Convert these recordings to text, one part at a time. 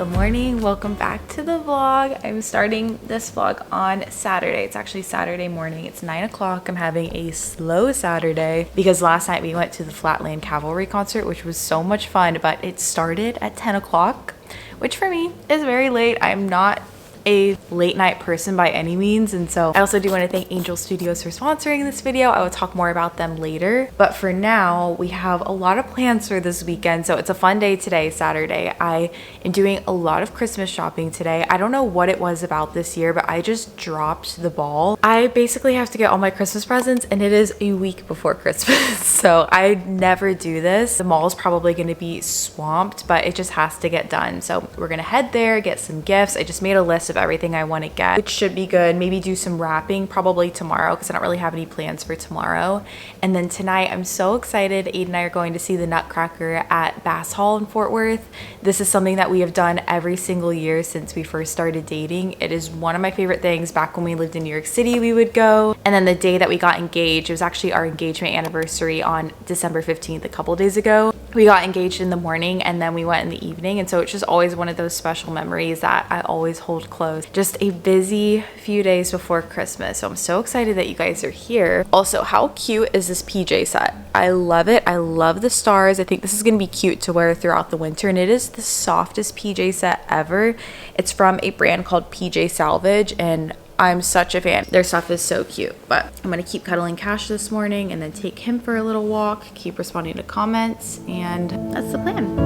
Good morning, welcome back to the vlog. I'm starting this vlog on Saturday. It's actually Saturday morning. It's 9 o'clock. I'm having a slow Saturday because last night we went to the Flatland Cavalry concert, which was so much fun, but it started at 10 o'clock, which for me is very late. I'm not a late night person by any means, and so I also do want to thank Angel Studios for sponsoring this video. I will talk more about them later, but for now we have a lot of plans for this weekend. So it's a fun day today, Saturday. I am doing a lot of Christmas shopping today. I don't know what it was about this year, but I just dropped the ball. I basically have to get all my Christmas presents and it is a week before Christmas. So I never do this. The mall is probably going to be swamped, but it just has to get done. So we're gonna head there, get some gifts. I just made a list of everything I want to get, which should be good. Maybe do some wrapping probably tomorrow because I don't really have any plans for tomorrow. And then tonight I'm so excited. Aidan and I are going to see the Nutcracker at Bass Hall in Fort Worth. This is something that we have done every single year since we first started dating. It is one of my favorite things. Back when we lived in New York City, we would go. And then the day that we got engaged, it was actually our engagement anniversary on December 15th, a couple days ago. We got engaged in the morning and then we went in the evening, and so it's just always one of those special memories that I always hold close. Just a busy few days before Christmas, so I'm so excited that you guys are here. Also, how cute is this PJ set? I love it. I love the stars. I think this is going to be cute to wear throughout the winter, and it is the softest PJ set ever. It's from a brand called PJ Salvage, and I'm such a fan. Their stuff is so cute. But I'm gonna keep cuddling Cash this morning and then take him for a little walk, keep responding to comments, and that's the plan.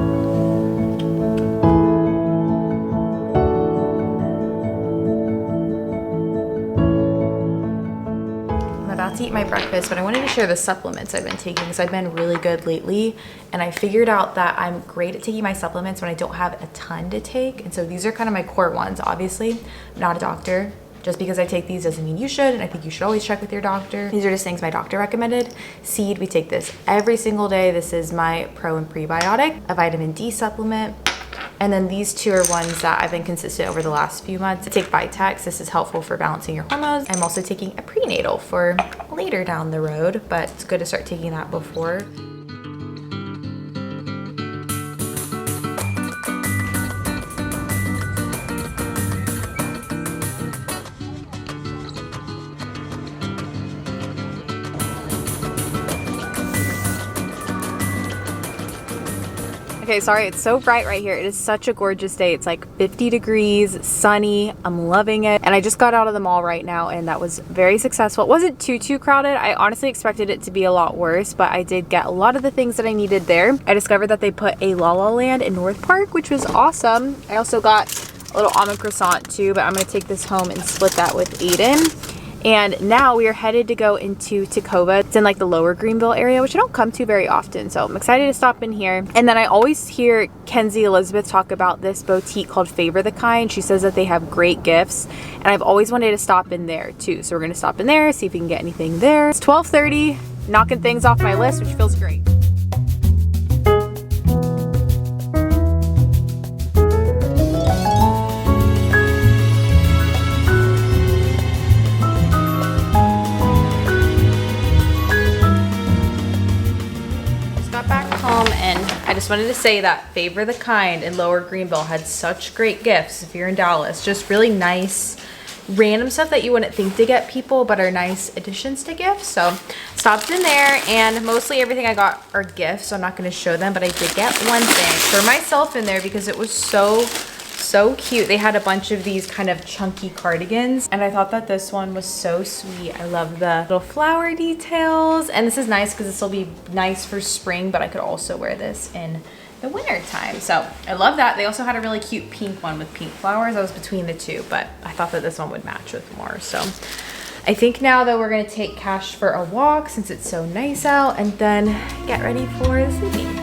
I'm about to eat my breakfast, but I wanted to share the supplements I've been taking because I've been really good lately, and I figured out that I'm great at taking my supplements when I don't have a ton to take. And so these are kind of my core ones. Obviously, I'm not a doctor. Just because I take these doesn't mean you should, and I think you should always check with your doctor. These are just things my doctor recommended. Seed, we take this every single day. This is my pro and prebiotic, a vitamin D supplement. And then these two are ones that I've been consistent over the last few months. I take Vitex. This is helpful for balancing your hormones. I'm also taking a prenatal for later down the road, but it's good to start taking that before. Okay, sorry, it's so bright right here. It is such a gorgeous day. It's like 50 degrees, sunny. I'm loving it. And I just got out of the mall right now, and that was very successful. It wasn't too crowded. I honestly expected it to be a lot worse, but I did get a lot of the things that I needed there. I discovered that they put a La La Land in North Park, which was awesome. I also got a little almond croissant too, but I'm gonna take this home and split that with Aidan. And now we are headed to go into Tacoma. It's in like the lower Greenville area, which I don't come to very often. So I'm excited to stop in here. And then I always hear Kenzie Elizabeth talk about this boutique called Favor the Kind. She says that they have great gifts, and I've always wanted to stop in there too. So we're gonna stop in there, see if we can get anything there. It's 12:30, knocking things off my list, which feels great. And I just wanted to say that Favor the Kind in Lower Greenville had such great gifts. If you're in Dallas, just really nice random stuff that you wouldn't think to get people, but are nice additions to gifts. So stopped in there, and mostly everything I got are gifts, so I'm not going to show them, but I did get one thing for myself in there because it was so cute. They had a bunch of these kind of chunky cardigans, and I thought that this one was so sweet. I love the little flower details, and this is nice because this will be nice for spring, but I could also wear this in the winter time. So I love that. They also had a really cute pink one with pink flowers. I was between the two, but I thought that this one would match with more. So I think now that we're gonna take Cash for a walk since it's so nice out, and then get ready for the sleeping.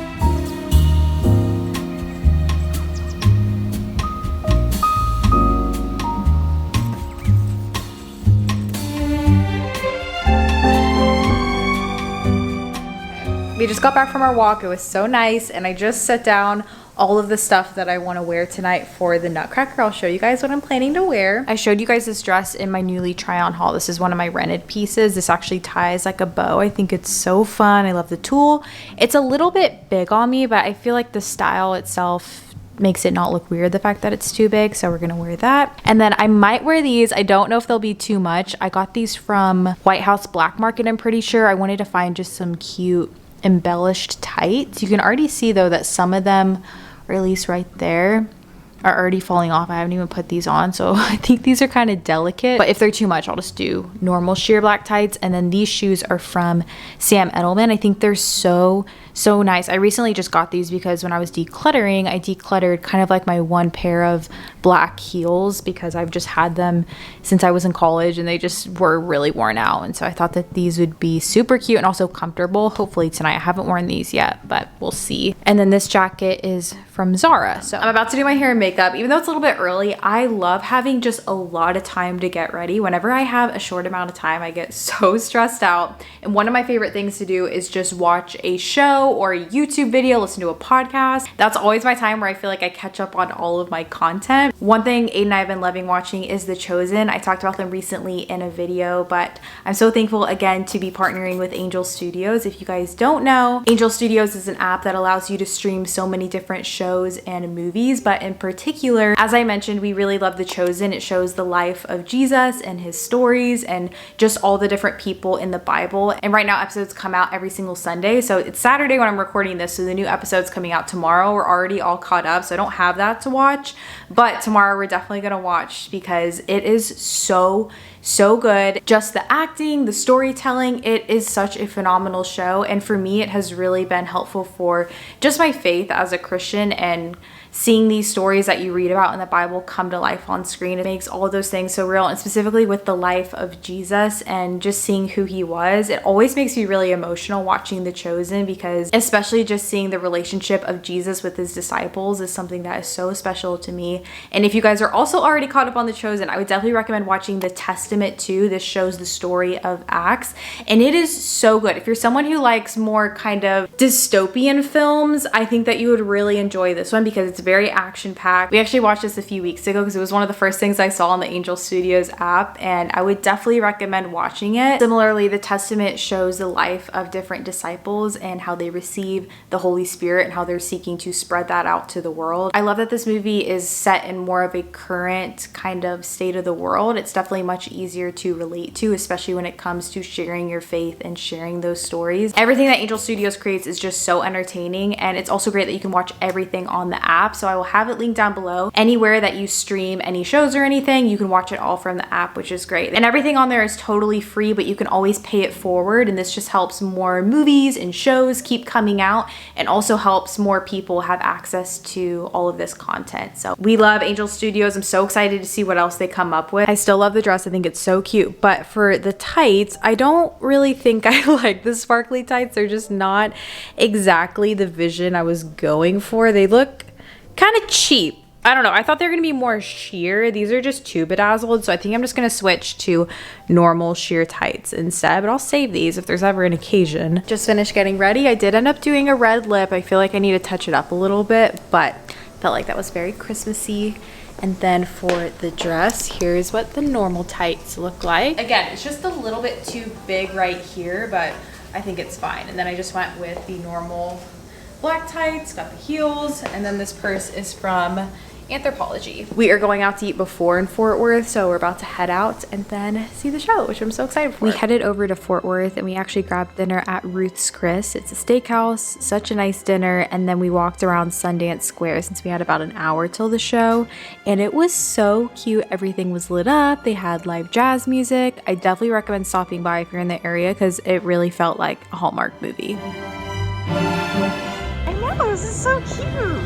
We just got back from our walk. It was so nice, and I just set down all of the stuff that I want to wear tonight for the Nutcracker. I'll show you guys what I'm planning to wear. I showed you guys this dress in my newly try on haul. This is one of my rented pieces. This actually ties like a bow. I think it's so fun. I love the tulle. It's a little bit big on me, but I feel like the style itself makes it not look weird, the fact that it's too big. So we're gonna wear that. And then I might wear these. I don't know if they'll be too much. I got these from White House Black Market, I'm pretty sure. I wanted to find just some cute embellished tights. You can already see though that some of them, or at least right there, are already falling off. I haven't even put these on, so I think these are kind of delicate, but if they're too much, I'll just do normal sheer black tights. And then these shoes are from Sam Edelman. I think they're so nice. I recently just got these because when I was decluttering, I decluttered kind of like my one pair of black heels because I've just had them since I was in college and they just were really worn out. And so I thought that these would be super cute and also comfortable. Hopefully tonight. I haven't worn these yet, but we'll see. And then this jacket is from Zara. So I'm about to do my hair and makeup. Even though it's a little bit early, I love having just a lot of time to get ready. Whenever I have a short amount of time, I get so stressed out. And one of my favorite things to do is just watch a show or a YouTube video, listen to a podcast. That's always my time where I feel like I catch up on all of my content. One thing Aiden and I have been loving watching is The Chosen. I talked about them recently in a video, but I'm so thankful again to be partnering with Angel Studios. If you guys don't know, Angel Studios is an app that allows you to stream so many different shows and movies, but in particular, as I mentioned, we really love The Chosen. It shows the life of Jesus and his stories and just all the different people in the Bible. And right now episodes come out every single Sunday. So it's Saturday when I'm recording this, so the new episode's coming out tomorrow. We're already all caught up, so I don't have that to watch, but tomorrow we're definitely gonna watch because it is so good. Just the acting, the storytelling, it is such a phenomenal show. And for me, it has really been helpful for just my faith as a Christian and seeing these stories that you read about in the Bible come to life on screen. It makes all of those things so real, and specifically with the life of Jesus and just seeing who he was, it always makes me really emotional watching The Chosen, because especially just seeing the relationship of Jesus with his disciples is something that is so special to me. And if you guys are also already caught up on The Chosen, I would definitely recommend watching The Testament too. This shows the story of Acts, and it is so good. If you're someone who likes more kind of dystopian films, I think that you would really enjoy this one because it's very action-packed. We actually watched this a few weeks ago because it was one of the first things I saw on the Angel Studios app, and I would definitely recommend watching it. Similarly, The Testament shows the life of different disciples and how they receive the Holy Spirit and how they're seeking to spread that out to the world. I love that this movie is set in more of a current kind of state of the world. It's definitely much easier to relate to, especially when it comes to sharing your faith and sharing those stories. Everything that Angel Studios creates is just so entertaining, and it's also great that you can watch everything on the app. So I will have it linked down below. Anywhere that you stream any shows or anything, you can watch it all from the app, which is great. And everything on there is totally free, but you can always pay it forward, and this just helps more movies and shows keep coming out, and also helps more people have access to all of this content. So we love Angel Studios. I'm so excited to see what else they come up with. I still love the dress. I think it's so cute, but for the tights, I don't really think I like the sparkly tights. They're just not exactly the vision I was going for. They look kind of cheap. I don't know. I thought they were going to be more sheer. These are just too bedazzled. So I think I'm just going to switch to normal sheer tights instead. But I'll save these if there's ever an occasion. Just finished getting ready. I did end up doing a red lip. I feel like I need to touch it up a little bit, but felt like that was very Christmassy. And then for the dress, here's what the normal tights look like. Again, it's just a little bit too big right here, but I think it's fine. And then I just went with the normal black tights, got the heels, and then this purse is from Anthropology. We are going out to eat before in Fort Worth, so we're about to head out and then see the show, which I'm so excited for. We headed over to Fort Worth and we actually grabbed dinner at Ruth's Chris. It's a steakhouse, such a nice dinner, and then we walked around Sundance Square since we had about an hour till the show, and it was so cute. Everything was lit up. They had live jazz music. I definitely recommend stopping by if you're in the area because it really felt like a Hallmark movie. I know, this is so cute.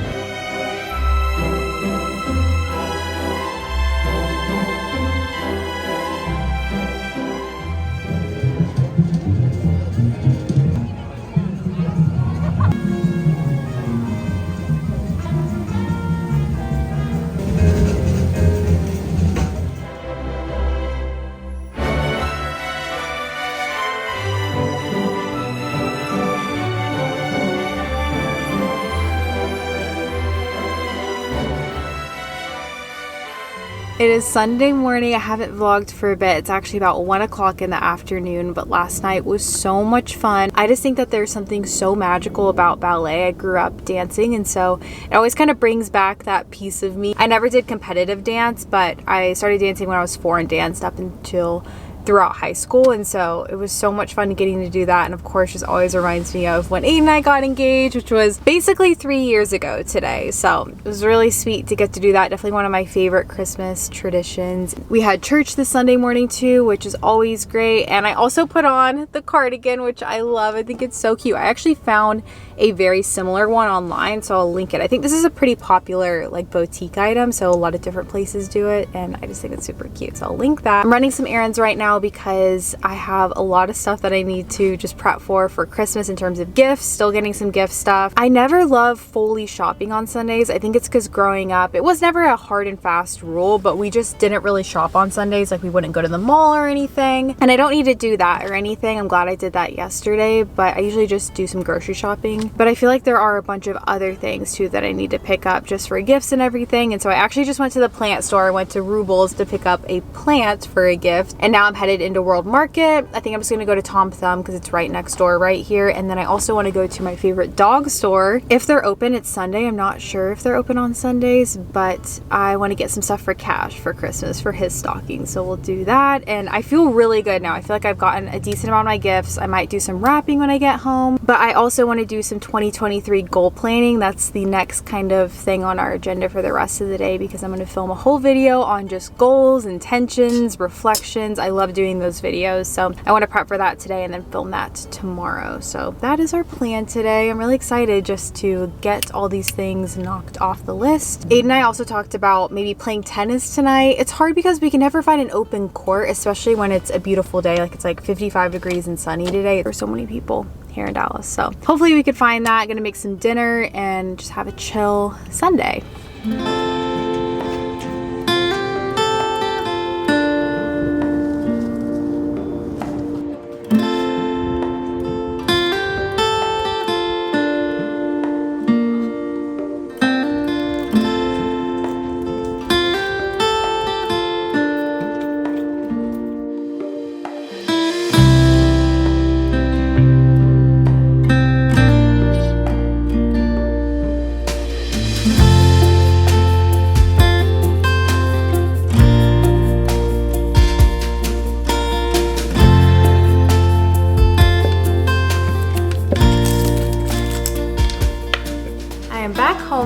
It is Sunday morning. I haven't vlogged for a bit. It's actually about 1 o'clock in the afternoon, but last night was so much fun. I just think that there's something so magical about ballet. I grew up dancing, and so it always kind of brings back that piece of me. I never did competitive dance, but I started dancing when I was 4 and danced up until throughout high school, and so it was so much fun getting to do that. And of course, just always reminds me of when Aidan and I got engaged, which was basically 3 years ago today. So it was really sweet to get to do that. Definitely one of my favorite Christmas traditions. We had church this Sunday morning too, which is always great. And I also put on the cardigan, which I love. I think it's so cute. I actually found a very similar one online, so I'll link it. I think this is a pretty popular like boutique item, so a lot of different places do it, and I just think it's super cute, so I'll link that. I'm running some errands right now because I have a lot of stuff that I need to just prep for Christmas in terms of gifts. Still getting some gift stuff. I never love fully shopping on Sundays. I think it's because growing up, it was never a hard and fast rule, but we just didn't really shop on Sundays. Like, we wouldn't go to the mall or anything, and I don't need to do that or anything. I'm glad I did that yesterday, but I usually just do some grocery shopping. But I feel like there are a bunch of other things too that I need to pick up just for gifts and everything. And so I actually just went to the plant store. I went to Rubles to pick up a plant for a gift. And now I'm headed into World Market. I think I'm just going to go to Tom Thumb because it's right next door right here. And then I also want to go to my favorite dog store. If they're open, it's Sunday. I'm not sure if they're open on Sundays, but I want to get some stuff for Cash for Christmas for his stocking. So we'll do that. And I feel really good now. I feel like I've gotten a decent amount of my gifts. I might do some wrapping when I get home, but I also want to do some 2023 goal planning. That's the next kind of thing on our agenda for the rest of the day, because I'm going to film a whole video on just goals, intentions, reflections. I love doing those videos, so I want to prep for that today and then film that tomorrow. So that is our plan today. I'm really excited just to get all these things knocked off the list. Aidan and I also talked about maybe playing tennis tonight. It's hard because we can never find an open court, especially when it's a beautiful day. Like, it's like 55 degrees and sunny today. There's so many people here in Dallas, so hopefully we could find that. Gonna make some dinner and just have a chill Sunday.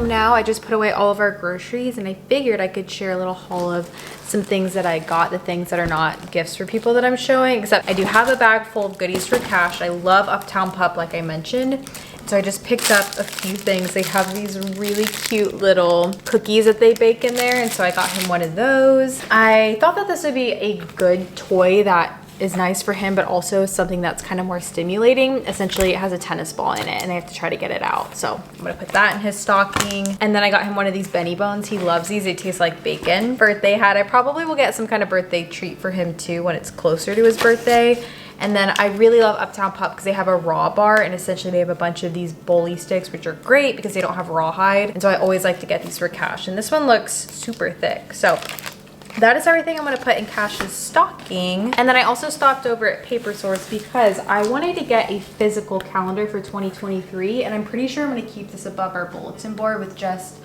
Now I just put away all of our groceries, and I figured I could share a little haul of some things that I got, the things that are not gifts for people that I'm showing, except I do have a bag full of goodies for Cash. I love Uptown Pup, like I mentioned, so I just picked up a few things. They have these really cute little cookies that they bake in there, and so I got him one of those. I thought that this would be a good toy that is nice for him, but also something that's kind of more stimulating. Essentially, it has a tennis ball in it, and I have to try to get it out. So I'm gonna put that in his stocking. And then I got him one of these Benny Bones. He loves these. They taste like bacon. Birthday hat. I probably will get some kind of birthday treat for him too when it's closer to his birthday. And then I really love Uptown Pup because they have a raw bar, and essentially they have a bunch of these bully sticks, which are great because they don't have rawhide. And so I always like to get these for Cash. And this one looks super thick. So that is everything I'm going to put in Cash's stocking. And then I also stopped over at Paper Source because I wanted to get a physical calendar for 2023, and I'm pretty sure I'm going to keep this above our bulletin board with just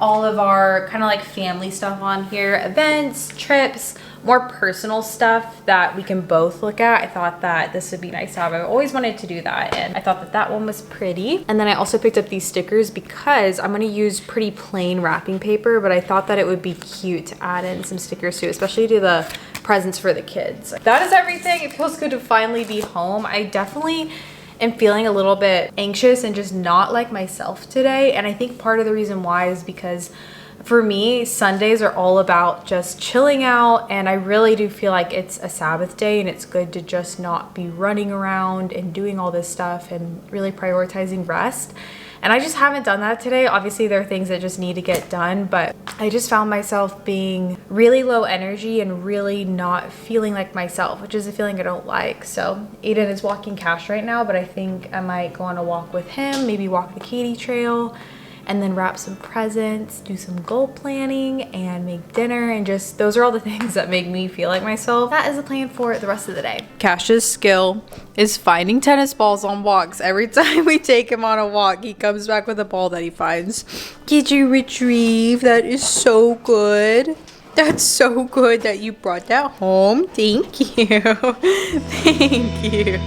all of our kind of like family stuff on here, events, trips, more personal stuff that we can both look at. I thought that this would be nice to have. I've always wanted to do that, and I thought that that one was pretty. And then I also picked up these stickers because I'm gonna use pretty plain wrapping paper, but I thought that it would be cute to add in some stickers too, especially to the presents for the kids. That is everything. It feels good to finally be home. I definitely am feeling a little bit anxious and just not like myself today, and I think part of the reason why is because for me, Sundays are all about just chilling out, and I really do feel like it's a Sabbath day, and it's good to just not be running around and doing all this stuff and really prioritizing rest. And I just haven't done that today. Obviously, there are things that just need to get done, but I just found myself being really low energy and really not feeling like myself, which is a feeling I don't like. So Aidan is walking Cash right now, but I think I might go on a walk with him, maybe walk the Katy Trail, and then wrap some presents, do some goal planning, and make dinner, and just those are all the things that make me feel like myself. That is the plan for the rest of the day. Cash's skill is finding tennis balls on walks. Every time we take him on a walk, he comes back with a ball that he finds. Did you retrieve? That is so good. That's so good that you brought that home. Thank you. Thank you.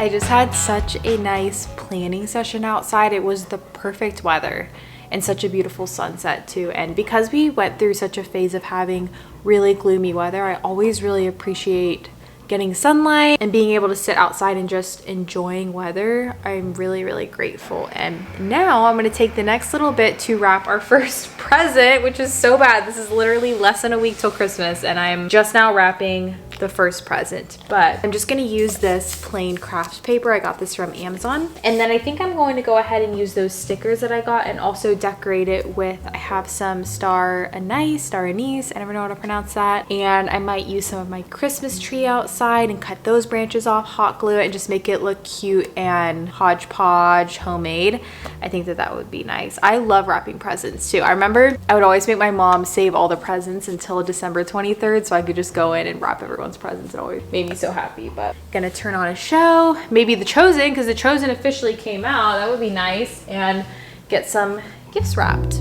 I just had such a nice planning session outside. It was the perfect weather and such a beautiful sunset too. And because we went through such a phase of having really gloomy weather, I always really appreciate getting sunlight and being able to sit outside and just enjoying weather. I'm really, really grateful. And now I'm gonna take the next little bit to wrap our first present, which is so bad. This is literally less than a week till Christmas and I'm just now wrapping the first present, but I'm just gonna use this plain craft paper. I got this from Amazon. And then I think I'm going to go ahead and use those stickers that I got and also decorate it with, I have some star anise, I never know how to pronounce that. And I might use some of my Christmas tree outside and cut those branches off, hot glue it, and just make it look cute and hodgepodge homemade. I think that would be nice. I love wrapping presents too. I remember I would always make my mom save all the presents until December 23rd so I could just go in and wrap everyone's presents. It always made me so happy. But gonna turn on a show, maybe The Chosen, because The Chosen officially came out. That would be nice, and get some gifts wrapped.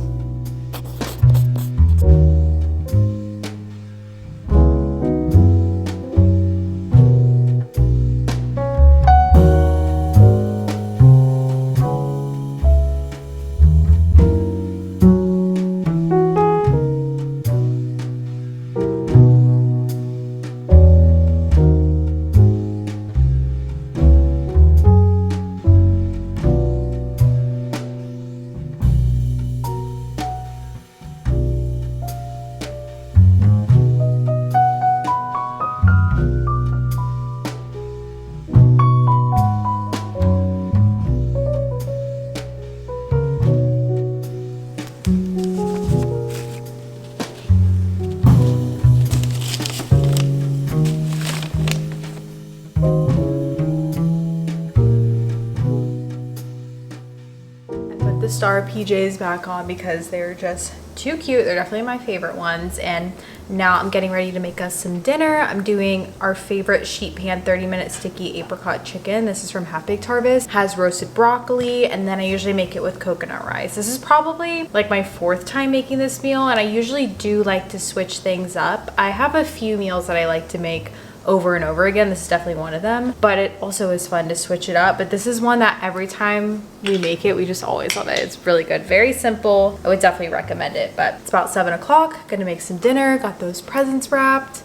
The star PJs back on because they're just too cute. They're definitely my favorite ones. And now I'm getting ready to make us some dinner. I'm doing our favorite sheet pan 30-minute sticky apricot chicken. This is from Half Baked Harvest. Has roasted broccoli, and then I usually make it with coconut rice. This is probably like my 4th time making this meal, and I usually do like to switch things up. I have a few meals that I like to make over and over again. This is definitely one of them, but it also is fun to switch it up. But this is one that every time we make it, we just always love it. It's really good, very simple. I would definitely recommend it. But it's about 7 o'clock, gonna make some dinner, got those presents wrapped.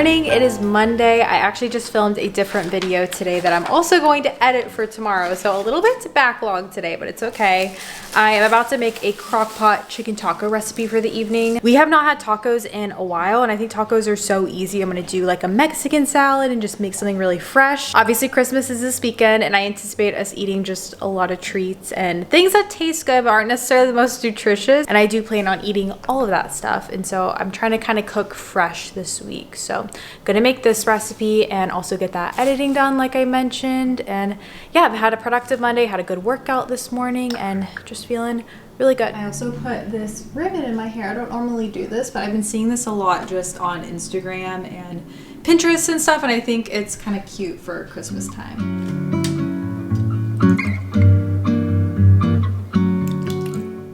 morning. It is Monday. I actually just filmed a different video today that I'm also going to edit for tomorrow. So a little bit backlog today, but it's okay. I am about to make a crock pot chicken taco recipe for the evening. We have not had tacos in a while, and I think tacos are so easy. I'm gonna do like a Mexican salad and just make something really fresh. Obviously Christmas is this weekend, and I anticipate us eating just a lot of treats and things that taste good but aren't necessarily the most nutritious. And I do plan on eating all of that stuff, and so I'm trying to kind of cook fresh this week. So gonna make this recipe and also get that editing done like I mentioned. And yeah, I've had a productive Monday, had a good workout this morning, and just feeling really good. I also put this ribbon in my hair. I don't normally do this, but I've been seeing this a lot just on Instagram and Pinterest and stuff, and I think it's kind of cute for Christmas time.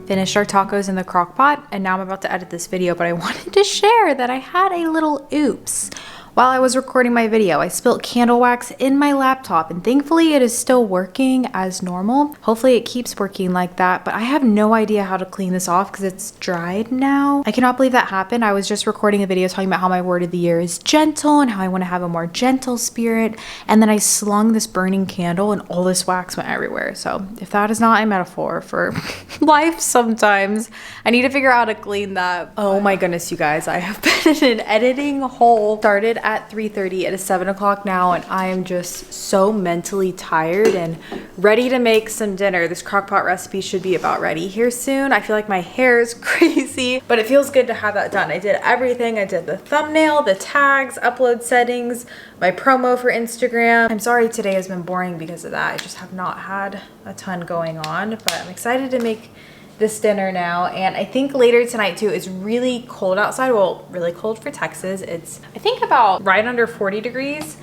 Finished our tacos in the crock pot, and now I'm about to edit this video, but I wanted to share that I had a little oops. While I was recording my video, I spilled candle wax in my laptop, and thankfully it is still working as normal. Hopefully it keeps working like that, but I have no idea how to clean this off because it's dried now. I cannot believe that happened. I was just recording a video talking about how my word of the year is gentle and how I want to have a more gentle spirit, and then I slung this burning candle and all this wax went everywhere. So if that is not a metaphor for life sometimes, I need to figure out how to clean that. Oh my goodness, you guys, I have been in an editing hole. Started at 3:30. It is 7 o'clock now, and I am just so mentally tired and ready to make some dinner. This crock pot recipe should be about ready here soon. I feel like my hair is crazy, but it feels good to have that done. I did everything. I did the thumbnail, the tags, upload settings, my promo for Instagram. I'm sorry today has been boring because of that. I just have not had a ton going on, but I'm excited to make this dinner now. And I think later tonight too, it's really cold outside. Well, really cold for Texas. It's I think about right under 40 degrees.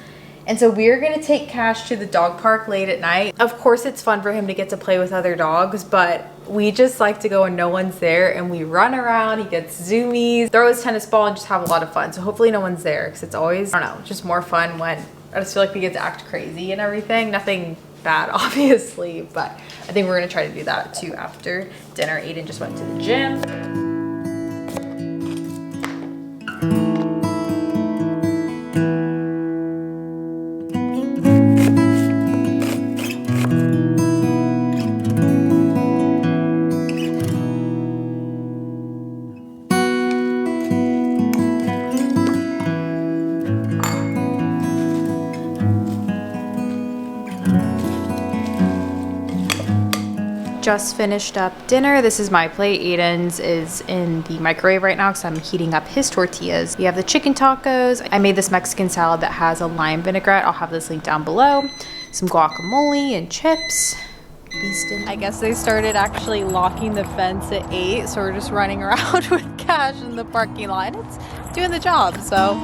And so we're gonna take Cash to the dog park late at night. Of course it's fun for him to get to play with other dogs, but we just like to go when no one's there, and we run around. He gets zoomies, throw his tennis ball, and just have a lot of fun. So hopefully no one's there, because it's always, I don't know, just more fun when I just feel like we get to act crazy and everything. Nothing bad obviously, but I think we're gonna try to do that too after dinner. Aidan just went to the gym. Just finished up dinner. This is my plate. Aidan's is in the microwave right now because I'm heating up his tortillas. We have the chicken tacos. I made this Mexican salad that has a lime vinaigrette. I'll have this link down below. Some guacamole and chips. Beastin'. I guess they started actually locking the fence at 8, so we're just running around with Cash in the parking lot. It's doing the job, so.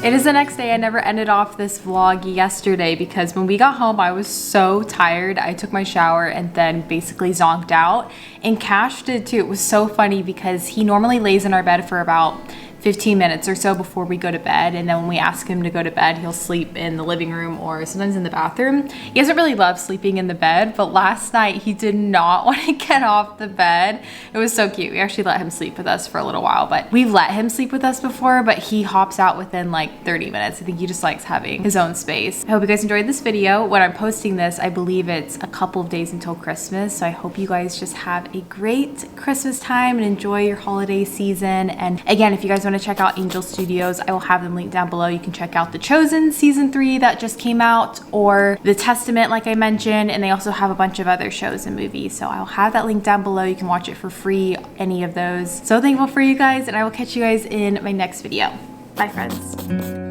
It is the next day. I never ended off this vlog yesterday because when we got home, I was so tired. I took my shower and then basically zonked out, and Cash did too. It was so funny because he normally lays in our bed for about 15 minutes or so before we go to bed, and then when we ask him to go to bed, he'll sleep in the living room or sometimes in the bathroom. He doesn't really love sleeping in the bed, but last night he did not want to get off the bed. It was so cute. We actually let him sleep with us for a little while, but we've let him sleep with us before, but he hops out within like 30 minutes. I think he just likes having his own space. I hope you guys enjoyed this video. When I'm posting this, I believe it's a couple of days until Christmas, so I hope you guys just have a great Christmas time and enjoy your holiday season. And again, if you guys want to check out Angel Studios, I will have them linked down below. You can check out The Chosen season 3 that just came out, or The Testament like I mentioned, and they also have a bunch of other shows and movies, so I'll have that link down below. You can watch it for free, any of those. So thankful for you guys, and I will catch you guys in my next video. Bye friends.